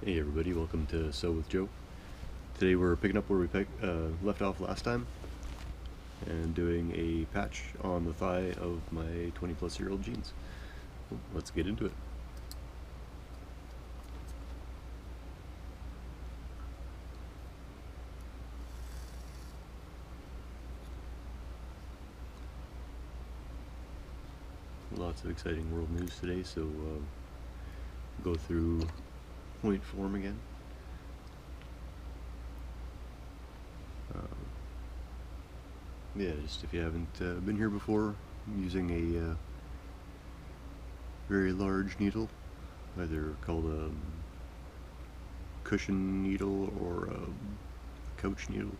Hey everybody, welcome to Sew with Joe. Today we're picking up where we left off last time and doing a patch on the thigh of my 20-plus-year-old jeans. Let's get into it. Lots of exciting world news today, so go through point form again. Yeah, just if you haven't been here before, I'm using a very large needle, either called a cushion needle or a couch needle.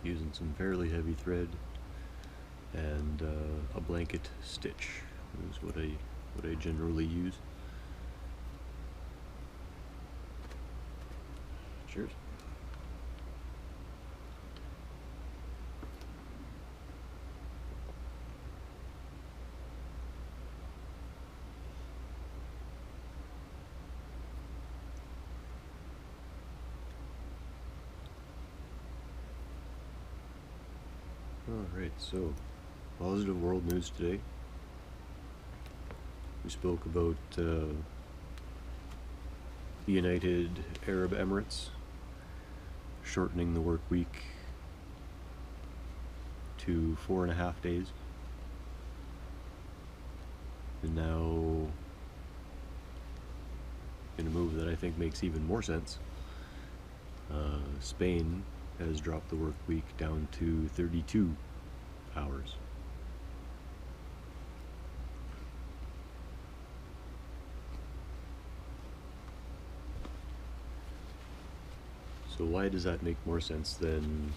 Using some fairly heavy thread and a blanket stitch is what I generally use. Cheers. Alright, so positive world news today. We spoke about the United Arab Emirates shortening the work week to 4.5 days. And now, in a move that I think makes even more sense, Spain has dropped the work week down to 32 hours. So why does that make more sense than...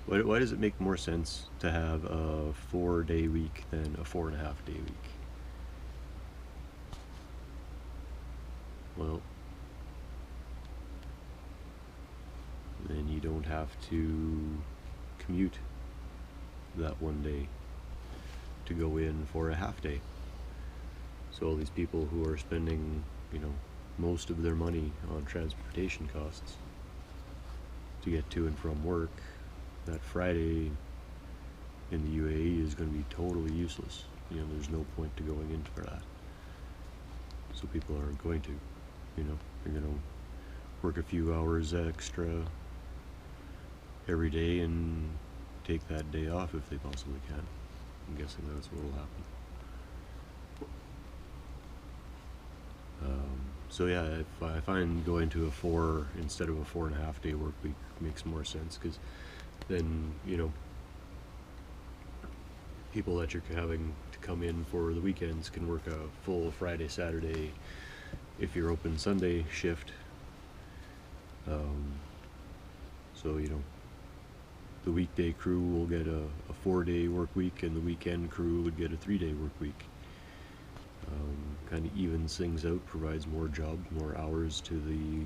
Why does it make more sense to have a 4-day week than a 4.5-day week? Well, then you don't have to commute that one day to go in for a half day. So all these people who are spending, most of their money on transportation costs to get to and from work, that Friday in the UAE is going to be totally useless. There's no point to going in for that. So people aren't going to, they're going to work a few hours extra every day and take that day off if they possibly can. I'm guessing that's what will happen. So yeah, if I find going to a 4 instead of a 4.5-day work week makes more sense, because then, people that you're having to come in for the weekends can work a full Friday, Saturday, if you're open Sunday shift. So, the weekday crew will get a 4-day work week, and the weekend crew would get a 3-day work week. Kind of evens things out, provides more jobs, more hours to the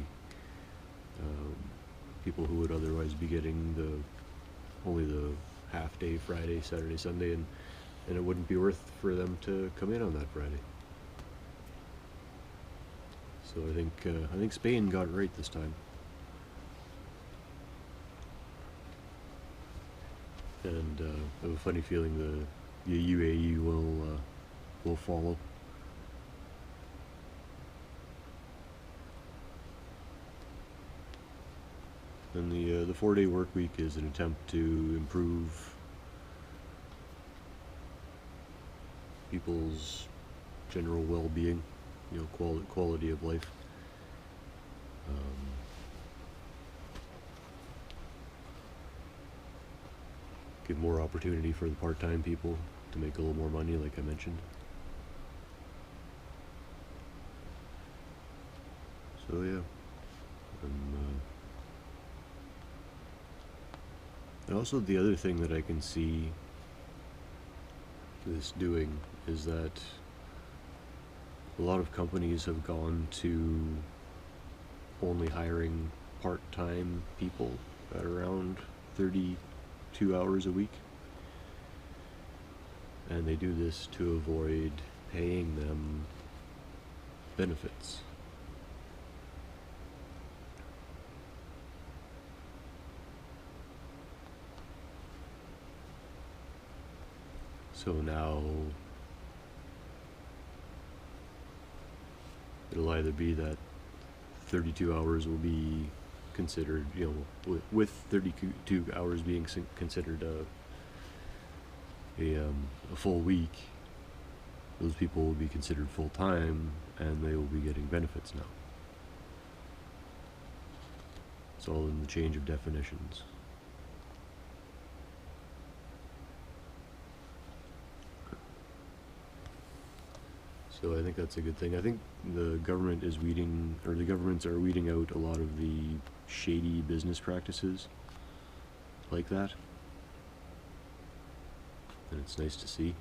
people who would otherwise be getting only the half-day Friday, Saturday, Sunday, and it wouldn't be worth for them to come in on that Friday. So I think Spain got it right this time. And I have a funny feeling the UAE will follow. And the 4-day work week is an attempt to improve people's general well-being, quality of life. Give more opportunity for the part-time people to make a little more money, like I mentioned. So yeah. And also the other thing that I can see this doing is that a lot of companies have gone to only hiring part-time people at around 32 hours a week. and they do this to avoid paying them benefits. So now it'll either be that 32 hours will be considered, with 32 hours being considered a full week, those people will be considered full-time and they will be getting benefits now. It's all in the change of definitions. So I think that's a good thing. I think the government is weeding, or the governments are weeding out a lot of the shady business practices like that. And it's nice to see.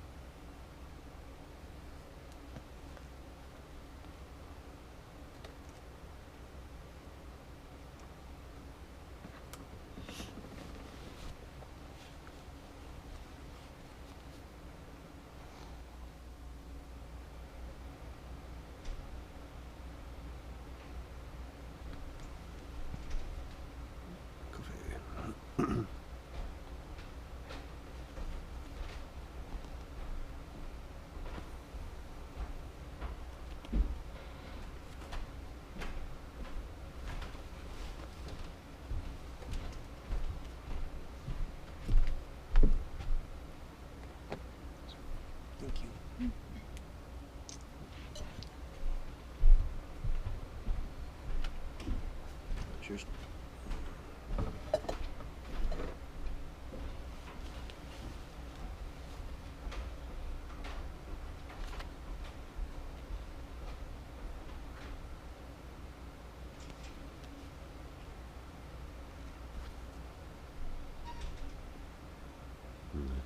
Cheers.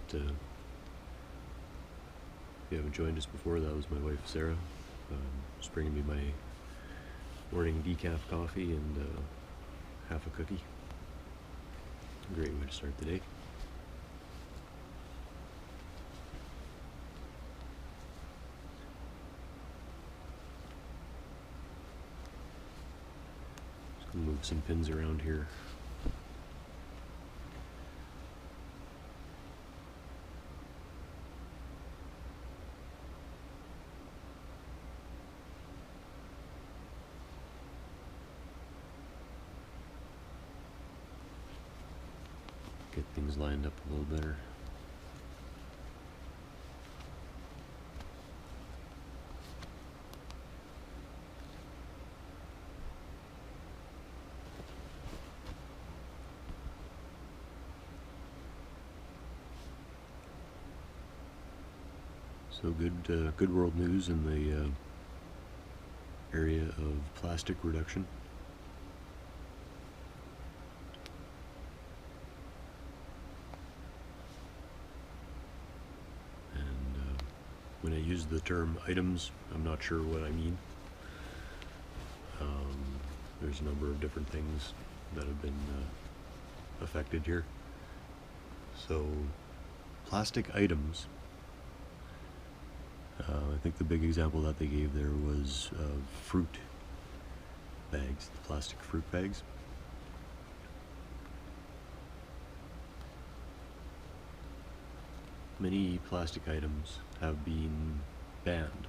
If you haven't joined us before, that was my wife Sarah, just bringing me my morning decaf coffee and half a cookie. A great way to start the day. Just gonna move some pins around here. Get things lined up a little better. So good world news in the area of plastic reduction. When I use the term items, I'm not sure what I mean. There's a number of different things that have been affected here. So, plastic items. I think the big example that they gave there was fruit bags, the plastic fruit bags. Many plastic items have been banned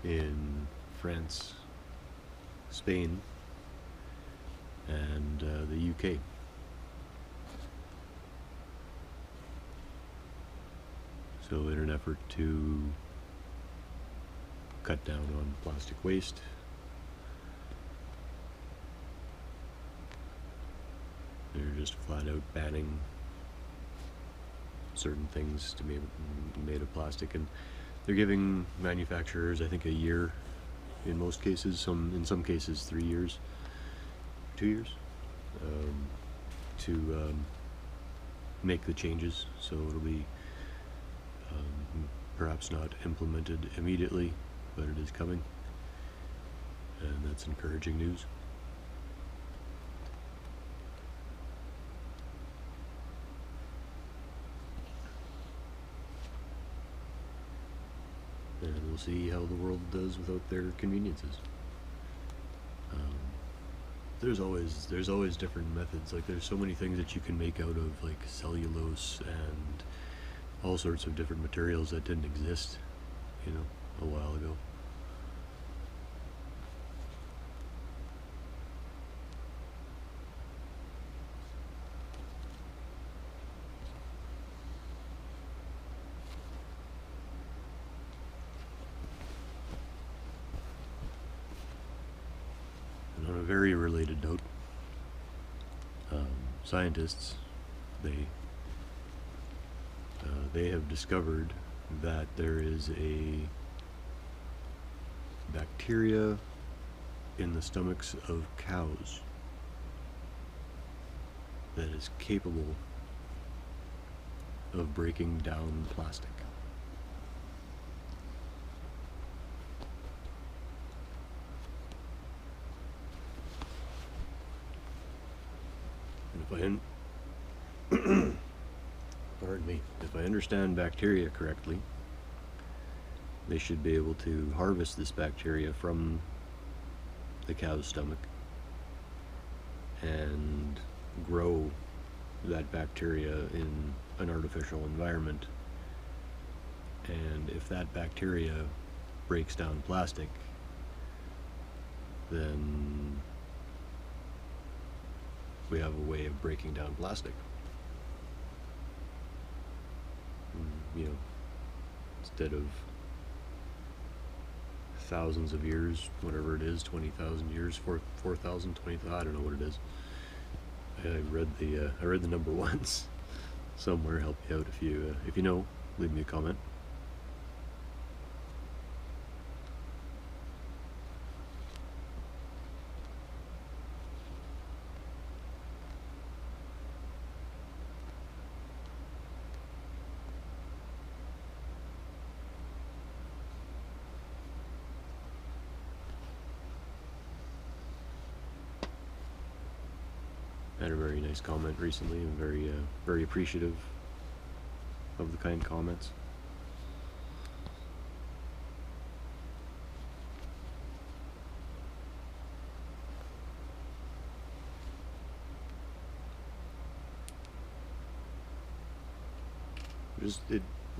in France, Spain, and the UK. So in an effort to cut down on plastic waste, they're just flat out banning certain things to be made of plastic, and they're giving manufacturers, I think, a year in most cases, in some cases 3 years, 2 years, to make the changes. So it'll be perhaps not implemented immediately, but it is coming, and that's encouraging news. we'll see how the world does without their conveniences. There's always different methods. Like, there's so many things that you can make out of, like, cellulose and all sorts of different materials that didn't exist, you know, a while ago. And on a very related note, scientists, they have discovered that there is a bacteria in the stomachs of cows that is capable of breaking down plastic. And if I understand bacteria correctly, they should be able to harvest this bacteria from the cow's stomach and grow that bacteria in an artificial environment. And if that bacteria breaks down plastic, then we have a way of breaking down plastic. You know, instead of thousands of years, whatever it is, 20,000 years, 4,000, 20,000, I don't know what it is. I read the number once somewhere. Help me out if you know, leave me a comment. I had a very nice comment recently. I'm very appreciative of the kind comments.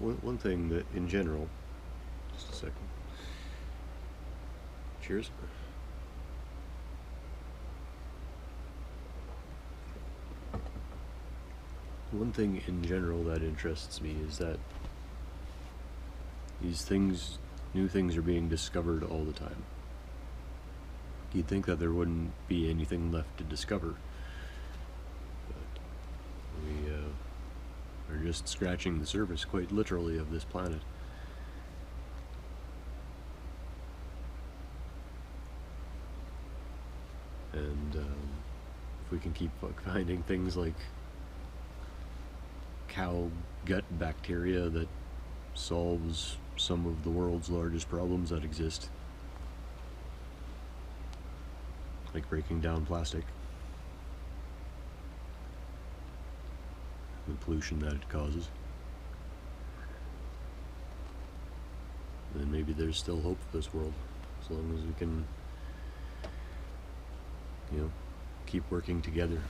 One thing that in general, just a second. Cheers. One thing in general that interests me is that new things are being discovered all the time. You'd think that there wouldn't be anything left to discover, but we are just scratching the surface, quite literally, of this planet. And if we can keep finding things like cow gut bacteria that solves some of the world's largest problems that exist, like breaking down plastic, the pollution that it causes, then maybe there's still hope for this world, as long as we can, you know, keep working together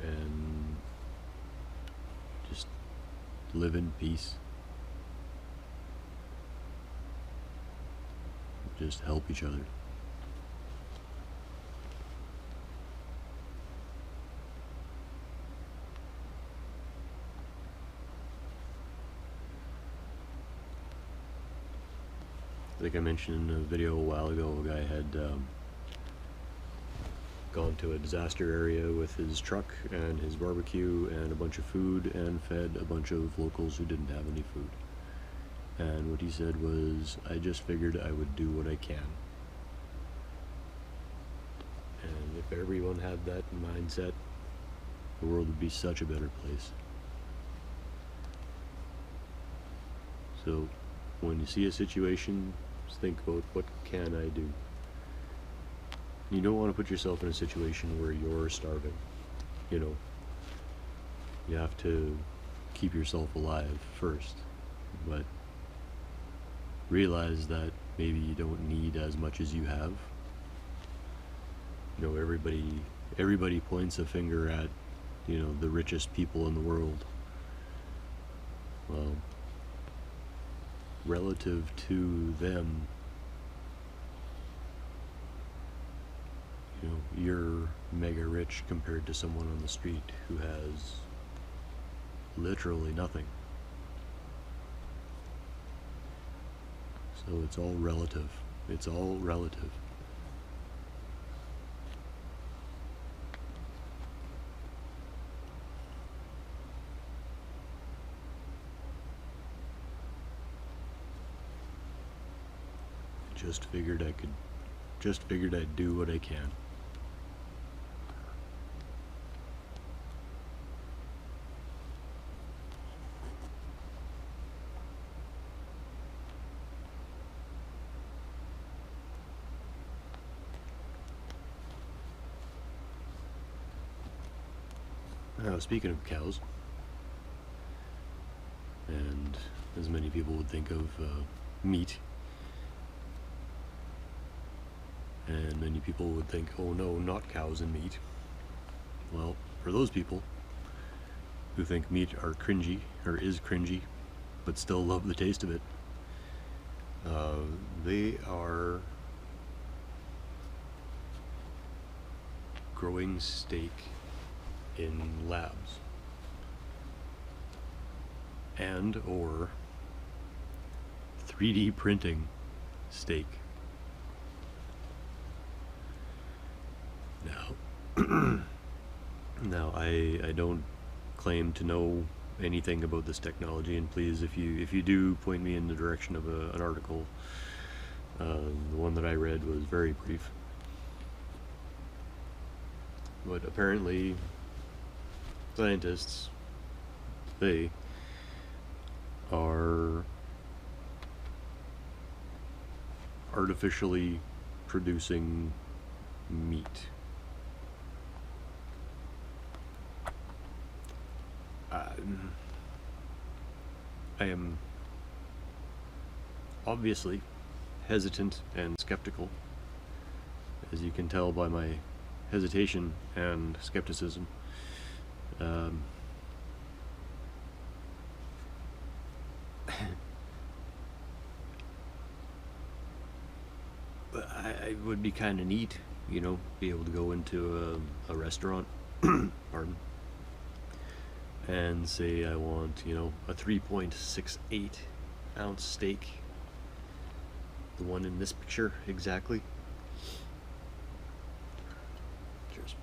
and just live in peace. Just help each other. Like I mentioned in a video a while ago, a guy had gone to a disaster area with his truck and his barbecue and a bunch of food and fed a bunch of locals who didn't have any food. And what he said was, I just figured I would do what I can. And if everyone had that mindset, the world would be such a better place. So when you see a situation, just think about, what can I do? You don't want to put yourself in a situation where you're starving. You know, you have to keep yourself alive first, but realize that maybe you don't need as much as you have. You know, everybody points a finger at, you know, the richest people in the world. Well, relative to them, you know, you're mega rich compared to someone on the street who has literally nothing. So it's all relative. It's all relative. Just figured I'd do what I can. Now, speaking of cows, and as many people would think of meat, and many people would think, oh no, not cows and meat. Well, for those people who think meat are cringy, or is cringy, but still love the taste of it, they are growing steak in labs, and or 3D printing steak. Now, I don't claim to know anything about this technology, and please, if you do, point me in the direction of an article. The one that I read was very brief, but apparently scientists, they are artificially producing meat. I am obviously hesitant and skeptical, as you can tell by my hesitation and skepticism. But I would be kind of neat, you know, be able to go into a restaurant, pardon, and say I want, you know, a 3.68 ounce steak, the one in this picture exactly. Cheers.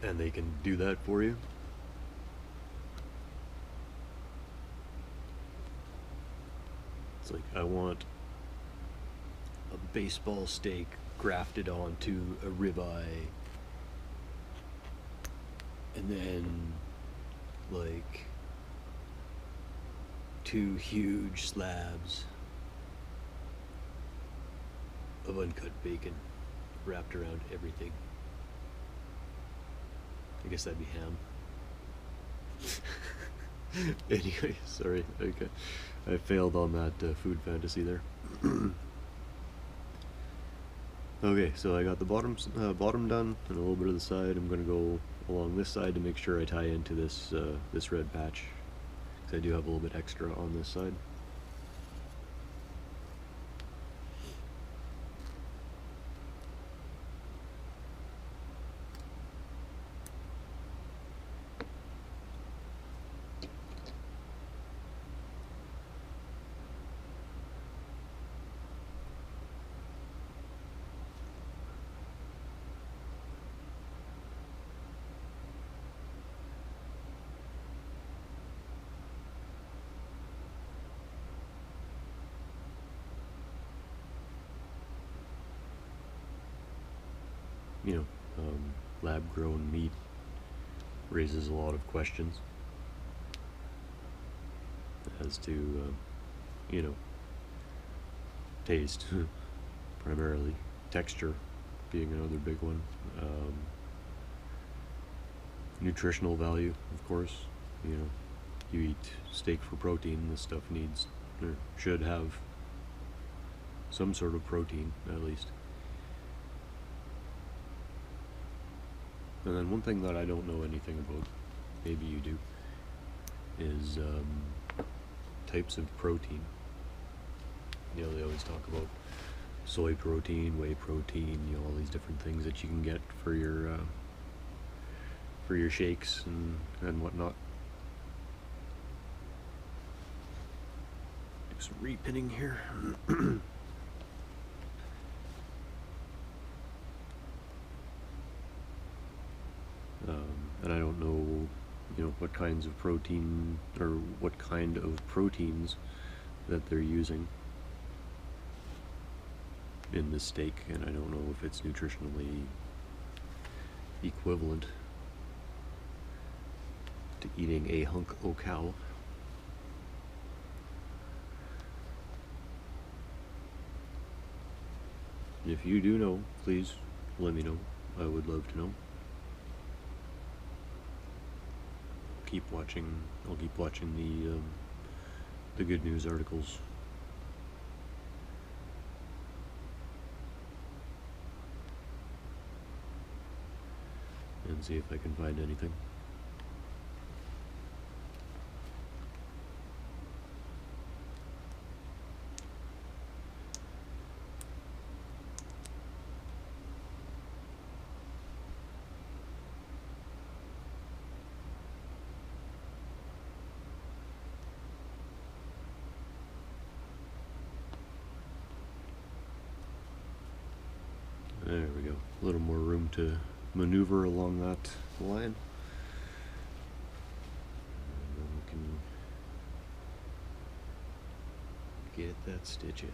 And they can do that for you. It's like, I want a baseball steak grafted onto a ribeye, and then like 2 huge slabs of uncut bacon wrapped around everything. I guess that'd be ham. Anyway, sorry. Okay, I failed on that food fantasy there. Okay, so I got the bottom done and a little bit of the side. I'm gonna go along this side to make sure I tie into this this red patch, because I do have a little bit extra on this side. You know, lab-grown meat raises a lot of questions as to, you know, taste, primarily, texture being another big one, nutritional value, of course, you know, you eat steak for protein, this stuff needs, or should have, some sort of protein, at least. And then one thing that I don't know anything about, maybe you do, is types of protein. You know, they always talk about soy protein, whey protein, you know, all these different things that you can get for your shakes and whatnot. Do some repinning here. And I don't know, you know, what kinds of protein or what kind of proteins that they're using in this steak, and I don't know if it's nutritionally equivalent to eating a hunk o' cow. If you do know, please let me know. I would love to know. I'll keep watching the good news articles. And see if I can find anything. There we go. A little more room to maneuver along that line. And then we can get that stitch in.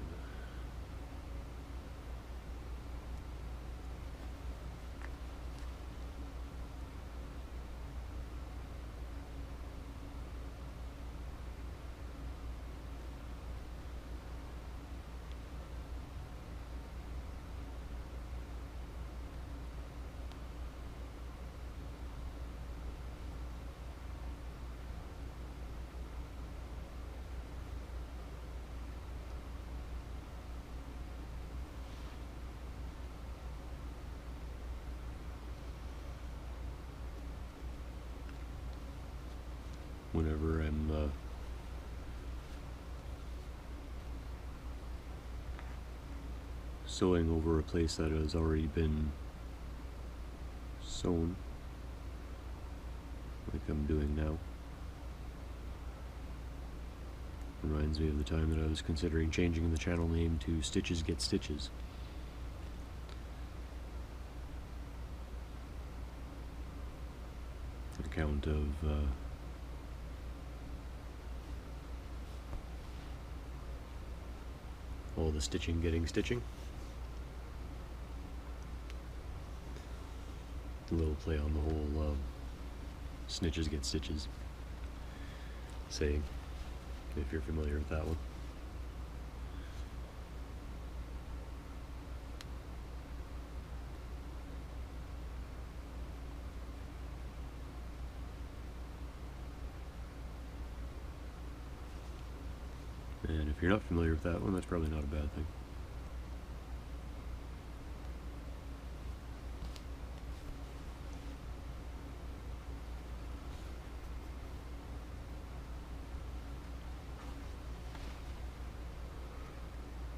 Whenever I'm sewing over a place that has already been sewn, like I'm doing now. Reminds me of the time that I was considering changing the channel name to Stitches Get Stitches. On account of all the stitching getting stitching. A little play on the whole snitches get stitches saying, if you're familiar with that one. And if you're not familiar with that one, that's probably not a bad thing.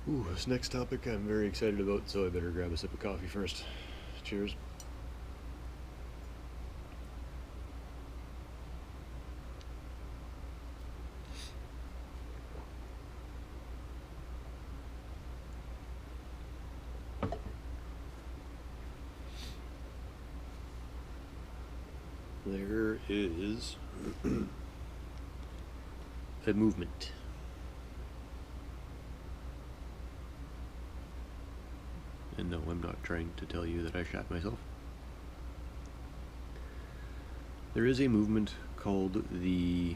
Ooh, this next topic I'm very excited about, so I better grab a sip of coffee first. Cheers. There is a movement. And no, I'm not trying to tell you that I shat myself. There is a movement called the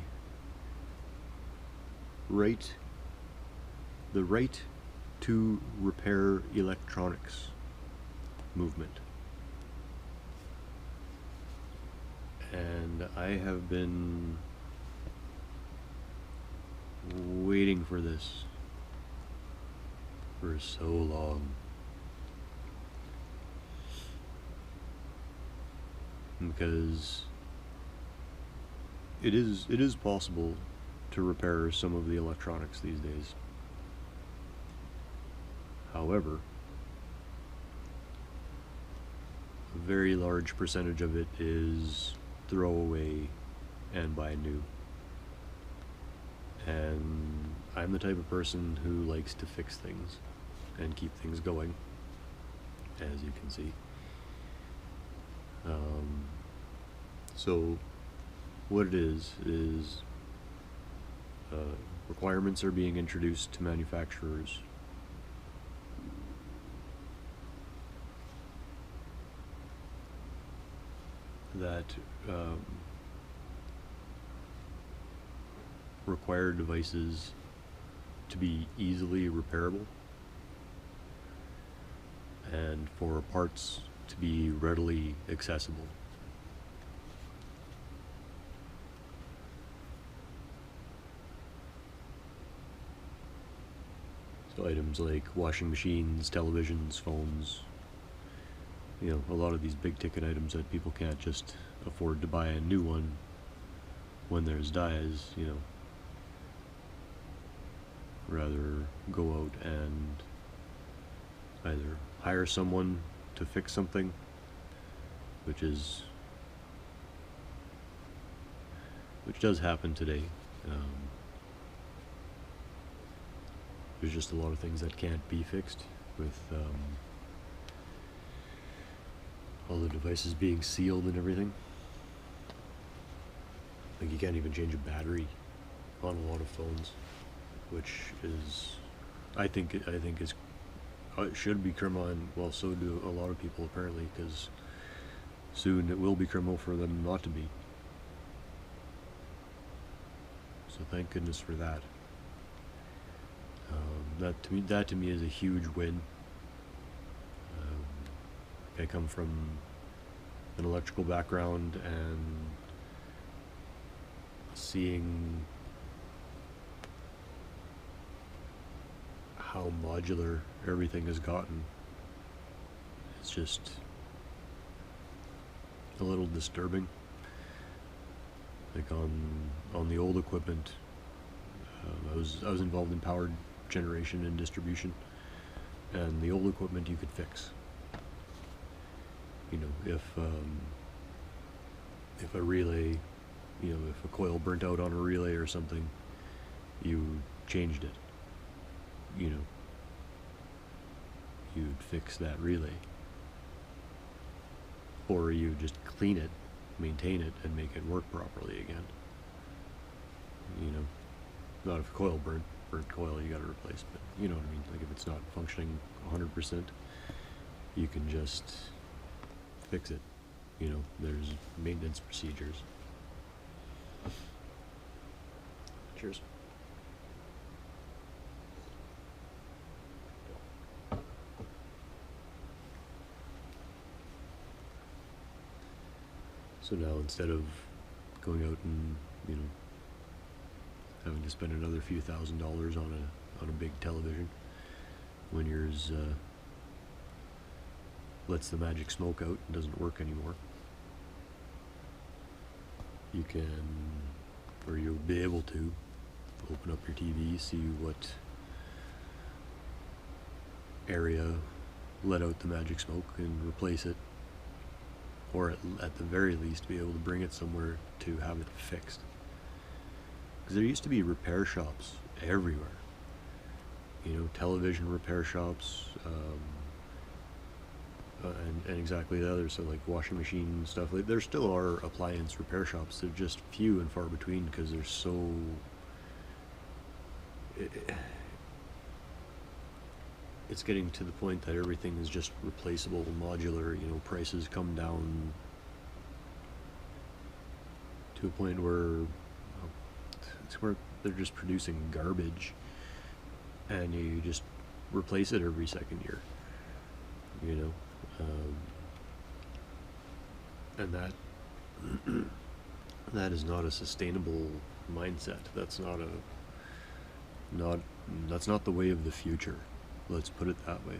right to repair electronics movement. And I have been waiting for this for so long. Because it is possible to repair some of the electronics these days. However, a very large percentage of it is throw away and buy new. And I'm the type of person who likes to fix things and keep things going, as you can see. So what it is requirements are being introduced to manufacturers that require devices to be easily repairable and for parts to be readily accessible. So items like washing machines, televisions, phones, you know, a lot of these big ticket items that people can't just afford to buy a new one when theirs dies, you know, rather go out and either hire someone to fix something, which does happen today. There's just a lot of things that can't be fixed with all the devices being sealed and everything. Like you can't even change a battery on a lot of phones, which is, I think is it should be criminal, and well, so do a lot of people apparently, because soon it will be criminal for them not to be. So thank goodness for that. That to me is a huge win. I come from an electrical background, and seeing how modular everything has gotten, it's just a little disturbing. Like on the old equipment, I was involved in power generation and distribution, and the old equipment you could fix. You know, if a relay, you know, if a coil burnt out on a relay or something, you changed it. You know, you'd fix that relay, or you just clean it, maintain it, and make it work properly again. You know, not if a coil burnt coil you gotta replace, but you know what I mean. Like if it's not functioning 100%, you can just fix it. You know, there's maintenance procedures. Cheers. So now instead of going out and, you know, having to spend another few $1,000s on a big television when yours lets the magic smoke out and doesn't work anymore, you can, or you'll be able to, open up your TV, see what area let out the magic smoke and replace it, or at the very least be able to bring it somewhere to have it fixed. Because there used to be repair shops everywhere, you know, television repair shops, and exactly the other, so like washing machine and stuff. Like, there still are appliance repair shops. They're just few and far between because they're so it's getting to the point that everything is just replaceable, modular. You know, prices come down to a point where it's where they're just producing garbage, and you just replace it every second year. You know, and that is not a sustainable mindset. That's not not that's not the way of the future. Let's put it that way.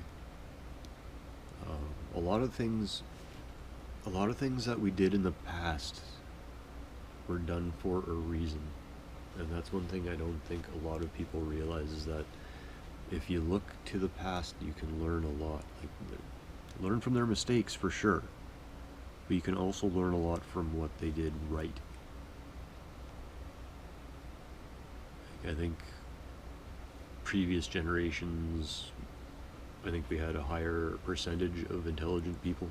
A lot of things that we did in the past were done for a reason, and that's one thing I don't think a lot of people realize, is that if you look to the past, you can learn a lot. Like, learn from their mistakes for sure, but you can also learn a lot from what they did right. I think previous generations, I think we had a higher percentage of intelligent people.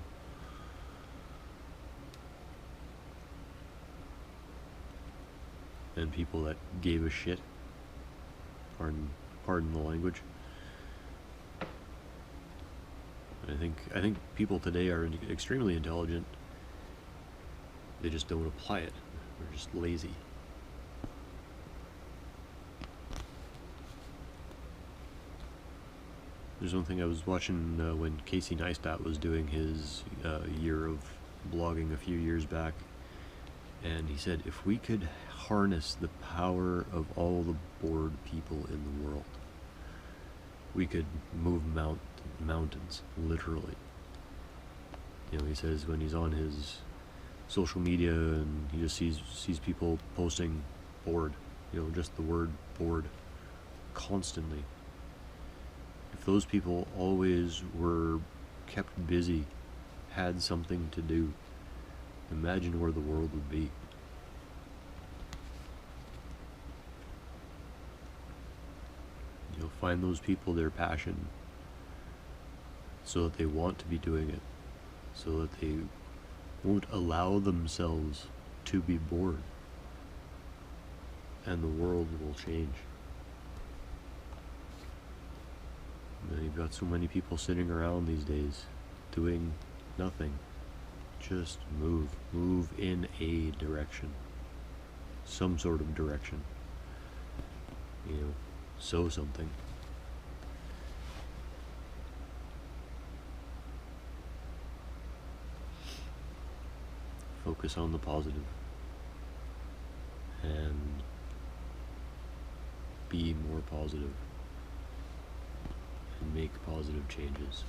And people that gave a shit. Pardon the language. I think people today are extremely intelligent. They just don't apply it. They're just lazy. There's one thing I was watching when Casey Neistat was doing his year of blogging a few years back, and he said, if we could harness the power of all the bored people in the world, we could move mountains, literally. You know, he says when he's on his social media and he just sees people posting bored, you know, just the word bored constantly. If those people always were kept busy, had something to do, imagine where the world would be. You know, find those people their passion, so that they want to be doing it, so that they won't allow themselves to be bored, and the world will change. And you've got so many people sitting around these days doing nothing. Just move in a direction, some sort of direction, you know, sow something. Focus on the positive and be more positive and make positive changes.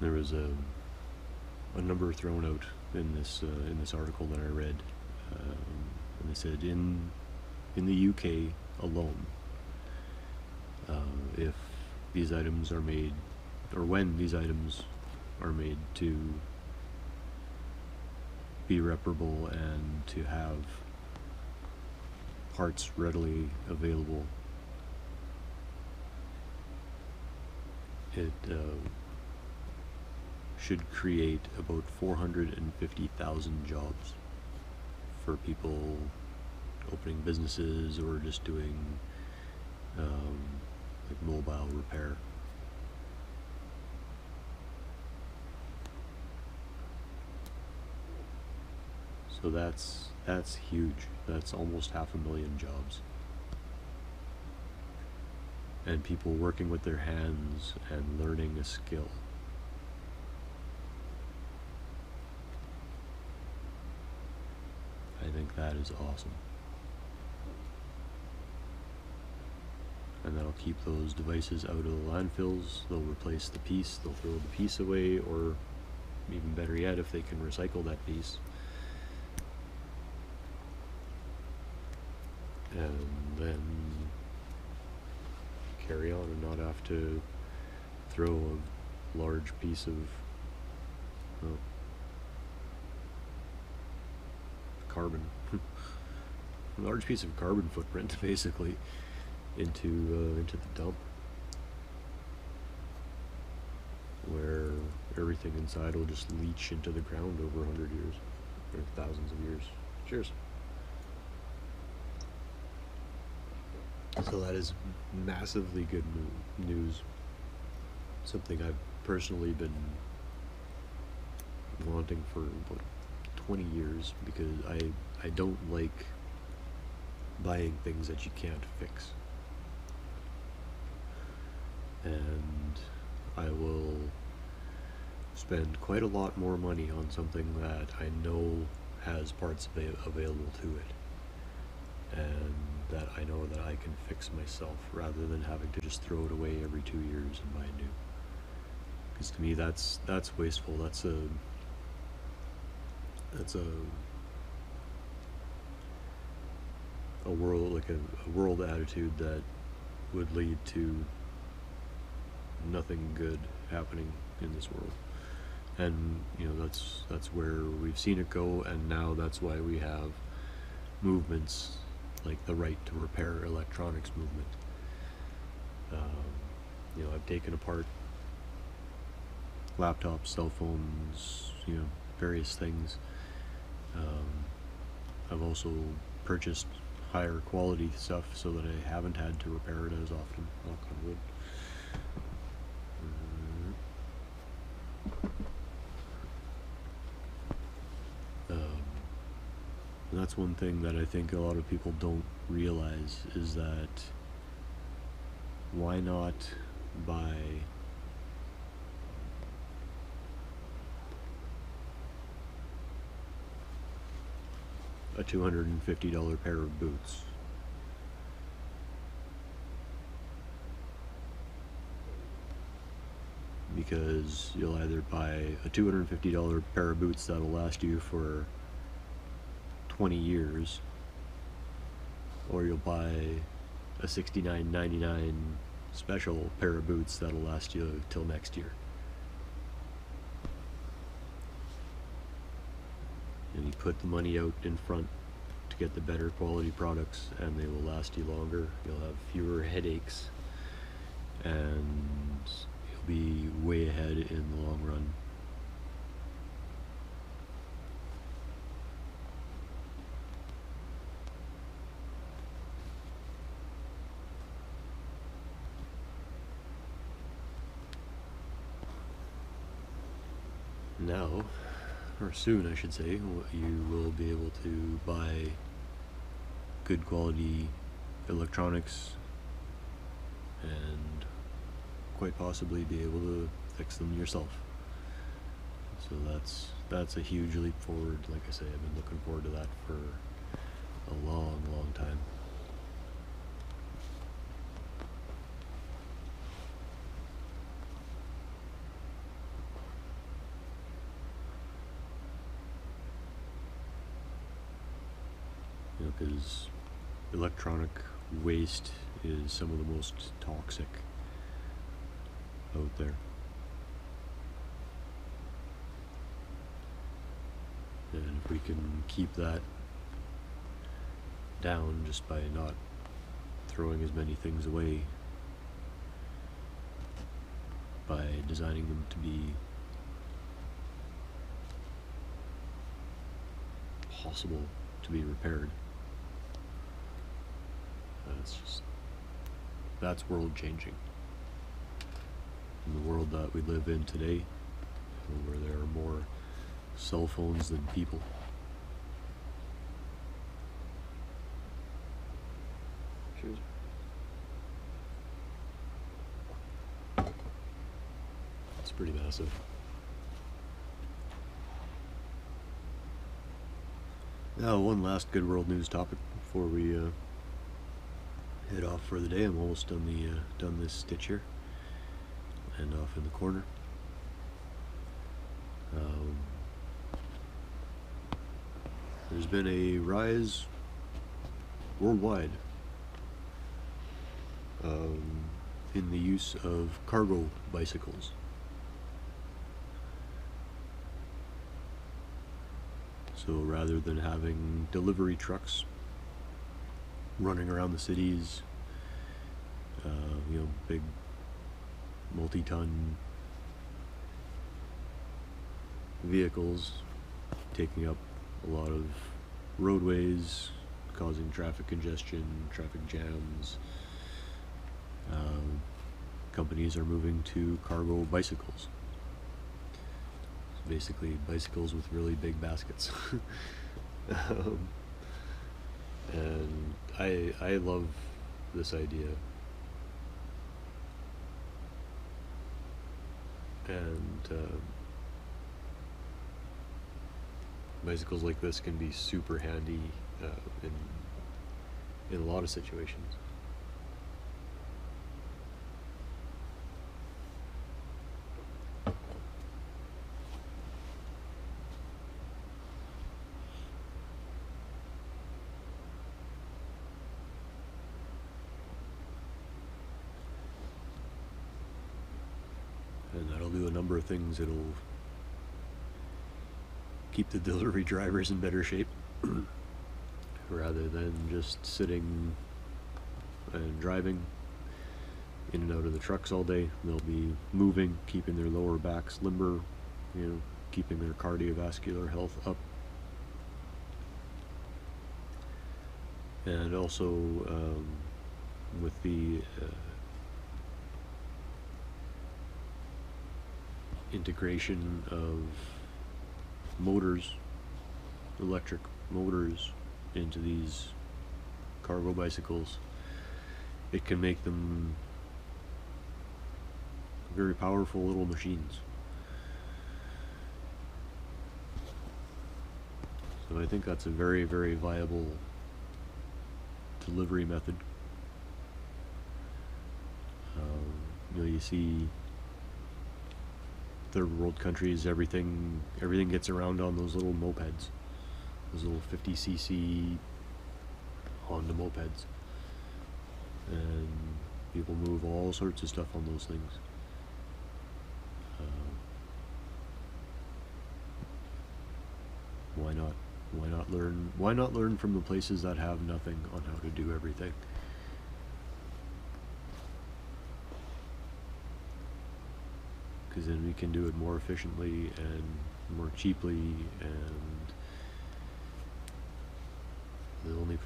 There was a number thrown out in this article that I read, and they said in the UK alone, if these items are made, or when these items are made to be reparable and to have parts readily available, it should create about 450,000 jobs for people opening businesses or just doing like mobile repair. So that's huge. That's almost 500,000 jobs. And people working with their hands and learning a skill. I think that is awesome. And that'll keep those devices out of the landfills. They'll replace the piece, they'll throw the piece away, or even better yet, if they can recycle that piece. And then carry on and not have to throw a large piece of carbon, a large piece of carbon footprint, basically, into the dump, where everything inside will just leach into the ground over 100 years, or thousands of years. Cheers. So that is massively good news. Something I've personally been wanting for about 20 years, because I don't like buying things that you can't fix. and I will spend quite a lot more money on something that I know has parts available to it, and that I know that I can fix myself, rather than having to just throw it away every 2 years and buy new. Because to me, that's wasteful. That's a world, like a world attitude that would lead to nothing good happening in this world. And you know, that's where we've seen it go, and now that's why we have movements like the right to repair electronics movement. You know, I've taken apart laptops, cell phones, you know, various things. I've also purchased higher quality stuff so that I haven't had to repair it as often, knock on wood. And that's one thing that I think a lot of people don't realize, is that why not buy a $250 pair of boots? Because you'll either buy a $250 pair of boots that'll last you for 20 years, or you'll buy a $69.99 special pair of boots that'll last you till next year. And you put the money out in front to get the better quality products, and they will last you longer. You'll have fewer headaches, and you'll be way ahead in the long run. Now, or soon I should say, you will be able to buy good quality electronics and quite possibly be able to fix them yourself. So that's a huge leap forward. Like I say, I've been looking forward to that for a long, long time. You know, because electronic waste is some of the most toxic out there. And if we can keep that down just by not throwing as many things away, by designing them to be possible to be repaired, that's world changing. In the world that we live in today, where there are more cell phones than people, cheers. It's pretty massive. Now, one last good world news topic before we head off for the day. I'm almost done this stitch here, and off in the corner. There's been a rise worldwide in the use of cargo bicycles. So rather than having delivery trucks running around the cities, you know, big multi-ton vehicles taking up a lot of roadways, causing traffic congestion, traffic jams, companies are moving to cargo bicycles. Basically bicycles with really big baskets. And I love this idea. And bicycles like this can be super handy in a lot of situations. And that'll do a number of things. It'll keep the delivery drivers in better shape rather than just sitting and driving in and out of the trucks all day. They'll be moving, keeping their lower backs limber, you know, keeping their cardiovascular health up. And also with the integration of motors, electric motors, into these cargo bicycles, it can make them very powerful little machines. So I think that's a very, very viable delivery method. You know, you see third world countries, everything gets around on those little mopeds, those little 50cc Honda mopeds, and people move all sorts of stuff on those things. Why not? Why not learn from the places that have nothing on how to do everything? Because then we can do it more efficiently and more cheaply, and the only,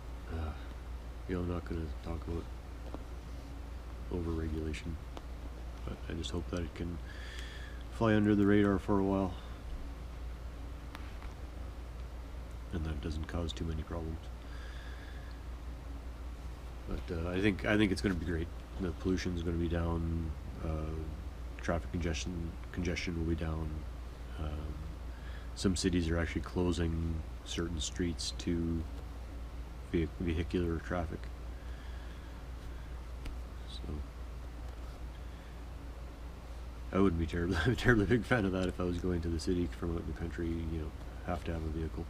you know, I'm not going to talk about over-regulation, but I just hope that it can fly under the radar for a while, and that it doesn't cause too many problems. But I think it's going to be great. The pollution is going to be down. Traffic congestion will be down. Some cities are actually closing certain streets to vehicular traffic. So I wouldn't be terribly big fan of that if I was going to the city from out in the country. You know, have to have a vehicle.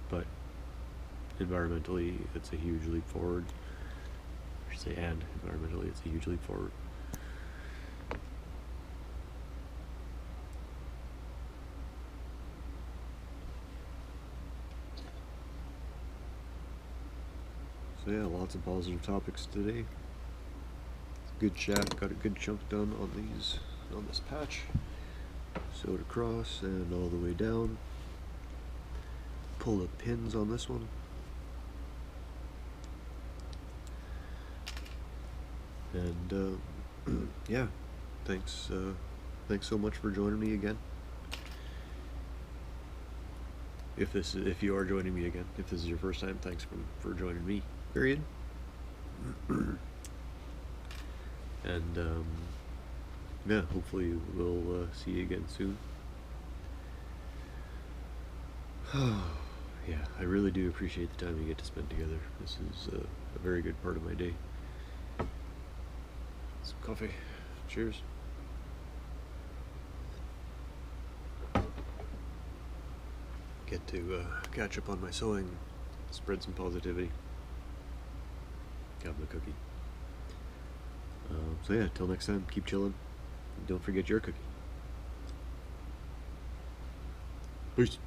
But environmentally, it's a huge leap forward. I should say, and environmentally, it's a huge leap forward. So yeah, lots of positive topics today. Good chat, got a good chunk done on this patch. Sewed across and all the way down. Pull up pins on this one. And yeah, thanks so much for joining me again. If you are joining me again, if this is your first time, thanks for joining me. Period. And yeah, hopefully we'll see you again soon. Yeah, I really do appreciate the time we get to spend together. This is a very good part of my day. Some coffee. Cheers. Get to catch up on my sewing, spread some positivity, have my cookie. So yeah, till next time, keep chilling. Don't forget your cookie. Peace.